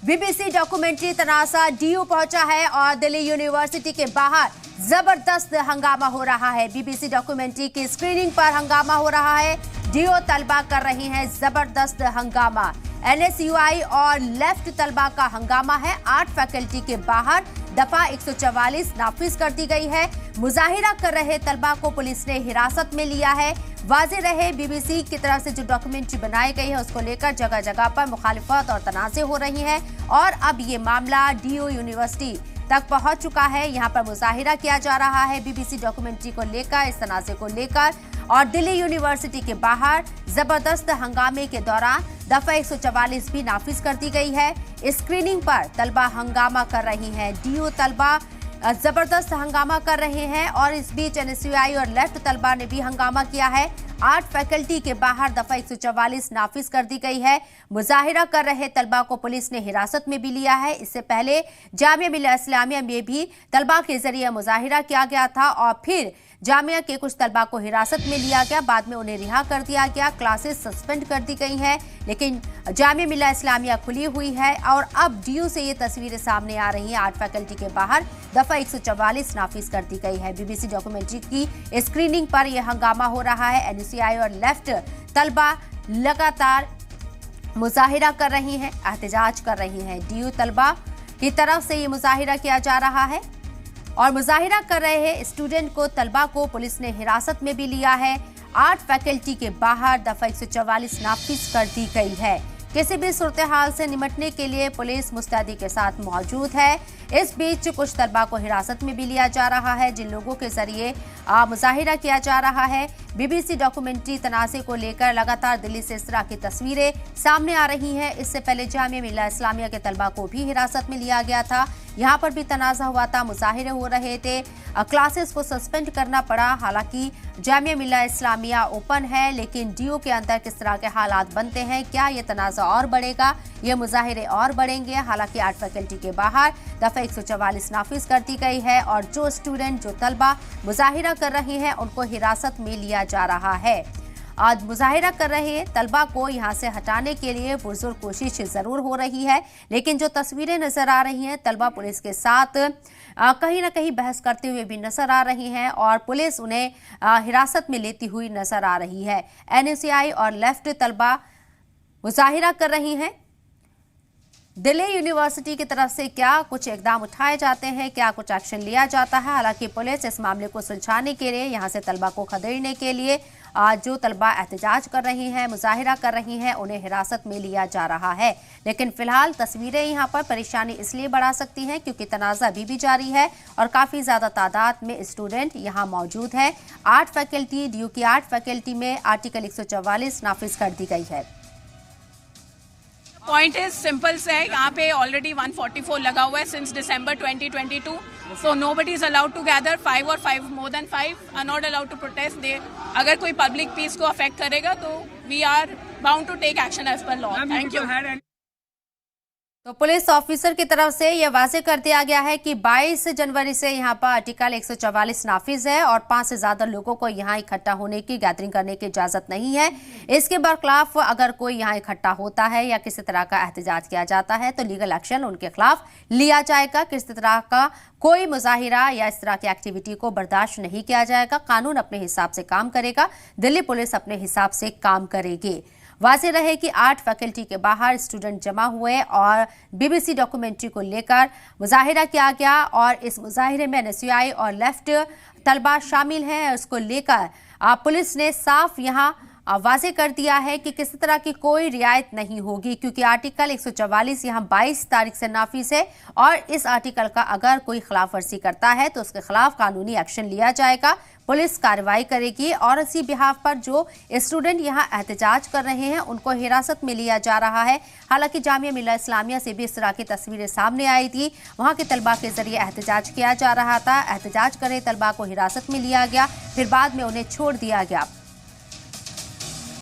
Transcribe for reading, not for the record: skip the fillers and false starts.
BBC documentary तनाज़ा DU पहुंचा है और दिल्ली यूनिवर्सिटी के बाहर जबरदस्त हंगामा हो रहा है। बीबीसी डॉक्यूमेंट्री की स्क्रीनिंग पर हंगामा हो रहा है। डीयू तलबा कर रही हैं जबरदस्त हंगामा। एनएसयूआई और लेफ्ट तलबा का हंगामा है। 8 फैकल्टी के बाहर दफा 144 नाफिज कर दी गई है। मुजाहिरा कर रहे तलबा को पुलिस ने हिरासत में लिया है। वाज़ेह रहे, बीबीसी की तरफ से जो डॉक्यूमेंट्री बनाई गई है उसको लेकर जगह जगह पर मुखालिफत और तनाज़े हो रही हैं और अब ये मामला डीयू यूनिवर्सिटी तक पहुंच चुका है। यहां पर मुजाहिरा किया जा रहा है बीबीसी डॉक्यूमेंट्री को लेकर, इस तनाज़े को लेकर। और दिल्ली यूनिवर्सिटी के बाहर जबरदस्त हंगामे के दौरान दफा 144 भी नाफिज कर दी गई है। स्क्रीनिंग पर तलबा हंगामा कर रही हैं। डीयू तलबा जबरदस्त हंगामा कर रहे हैं और इस बीच एनएसयूआई और लेफ्ट तलबा ने भी हंगामा किया है। 8 फैकल्टी के बाहर दफा 144 नाफिज कर दी गई है। मुजाहिरा कर रहे तलबा को पुलिस ने हिरासत में भी लिया है। इससे पहले जामिया मिल्लिया इस्लामिया में भी तलबा के जरिए मुजाहिरा किया गया था और फिर जामिया के कुछ तलबा को हिरासत में लिया गया, बाद में उन्हें रिहा कर दिया गया। क्लासेस सस्पेंड कर दी गई हैं, लेकिन जामिया मिल्लिया इस्लामिया खुली हुई है और अब डीयू से ये तस्वीरें सामने आ रही हैं। 8 फैकल्टी के बाहर दफा 144 नाफिज कर दी गई है। बीबीसी डॉक्यूमेंट्री की स्क्रीनिंग पर यह हंगामा हो रहा है। एनएसयूआई और लेफ्ट तलबा लगातार मुजाहिरा कर रही हैं, एहतजाज कर रही हैं। डीयू तलबा की तरफ से ये मुजाहिरा किया जा रहा है और मुजाहिरा कर रहे स्टूडेंट को तलबा को पुलिस ने हिरासत में भी लिया है। 8 फैकल्टी के बाहर दफा 144 नाफिज कर दी गई है। किसी भी सूरत हाल से निपटने के लिए पुलिस मुस्तैदी के साथ मौजूद है। इस बीच कुछ तलबा को हिरासत में भी लिया जा रहा है, जिन लोगों के जरिए मुजाहिरा किया जा रहा है। बीबीसी डॉक्यूमेंट्री तनाज़े को लेकर लगातार दिल्ली से इस तरह की तस्वीरें सामने आ रही हैं। इससे पहले जामिया मिल्लिया इस्लामिया के तलबा को भी हिरासत में लिया गया था। यहाँ पर भी तनाज़ा हुआ था, मुजाहिरे हो रहे थे, क्लासेस को सस्पेंड करना पड़ा। हालांकि जामिया मिल्लिया इस्लामिया ओपन है, लेकिन डीयू के अंदर किस तरह के हालात बनते हैं, क्या ये तनाज़ा और बढ़ेगा, ये मुजाहिरे और बढ़ेंगे। हालांकि 8 फैकल्टी के बाहर दफा 144 नाफिज कर दी गई है और जो स्टूडेंट, जो तलबा मुजाहिरा कर रहे हैं उनको हिरासत में लिया जा रहा है। आज मुजाहिरा कर रहे तलबा को यहां से हटाने के लिए पुरजोर कोशिश जरूर हो रही है, लेकिन जो तस्वीरें नजर आ रही हैं, तलबा पुलिस के साथ कहीं ना कहीं बहस करते हुए भी नजर आ रही हैं और पुलिस उन्हें हिरासत में लेती हुई नजर आ रही है। एनएसयूआई और लेफ्ट तलबा मुजाहिरा कर रही हैं। दिल्ली यूनिवर्सिटी की तरफ से क्या कुछ इकदाम उठाए जाते हैं, क्या कुछ एक्शन लिया जाता है। हालांकि पुलिस इस मामले को सुलझाने के लिए, यहां से तलबा को खदेड़ने के लिए जो तलबा एहतजाज कर रही हैं, मुजाहिरा कर रही हैं, उन्हें हिरासत में लिया जा रहा है। लेकिन फिलहाल तस्वीरें यहां पर परेशानी इसलिए बढ़ा सकती हैं क्योंकि तनाज़ा अभी भी जारी है और काफ़ी ज़्यादा तादाद में स्टूडेंट यहां मौजूद है। 8 फैकल्टी, डीयू की 8 फैकल्टी में आर्टिकल 144 नाफिज कर दी गई है। पॉइंट इज सिंपल से है, यहाँ पे ऑलरेडी 144 लगा हुआ है since December 2022, so nobody is allowed to gather. 5 और 5 more than 5 are not allowed to protest. They अगर कोई पब्लिक पीस को अफेक्ट करेगा तो we are bound to take action as per law. Thank you. तो पुलिस ऑफिसर की तरफ से यह वाज़ेह कर दिया गया है कि 22 जनवरी से यहां पर आर्टिकल 144 नाफिज है और 5 से ज्यादा लोगों को यहां इकट्ठा होने की, गैदरिंग करने की इजाजत नहीं है। इसके बरखिलाफ अगर कोई यहां इकट्ठा होता है या किसी तरह का एहतजाज किया जाता है तो लीगल एक्शन उनके खिलाफ लिया जाएगा। किसी तरह का कोई मुजाहिरा या इस तरह की एक्टिविटी को बर्दाश्त नहीं किया जाएगा। कानून अपने हिसाब से काम करेगा, दिल्ली पुलिस अपने हिसाब से काम करेगी। वाज़ेह रहे कि 8 फैकल्टी के बाहर स्टूडेंट जमा हुए और बीबीसी डॉक्यूमेंट्री को लेकर मुजाहिरा किया गया और इस मुजाहिरे में एनएसयूआई और लेफ्ट तलबा शामिल हैं। उसको लेकर पुलिस ने साफ यहां वाज़ेह कर दिया है कि किसी तरह की कोई रियायत नहीं होगी क्योंकि आर्टिकल 144 यहाँ 22 तारीख से नाफिज है और इस आर्टिकल का अगर कोई खिलाफ वर्जी करता है तो उसके खिलाफ कानूनी एक्शन लिया जाएगा। पुलिस कार्रवाई करेगी और इसी बिहाफ पर जो स्टूडेंट यहाँ एहतजाज कर रहे हैं उनको हिरासत में लिया जा रहा है। हालांकि जामिया मिल्लिया इस्लामिया से भी इस तरह की तस्वीरें सामने आई थी, वहाँ के तलबा के जरिए एहतजाज किया जा रहा था। एहतजाज कर रहे तलबा को हिरासत में लिया गया, फिर बाद में उन्हें छोड़ दिया गया।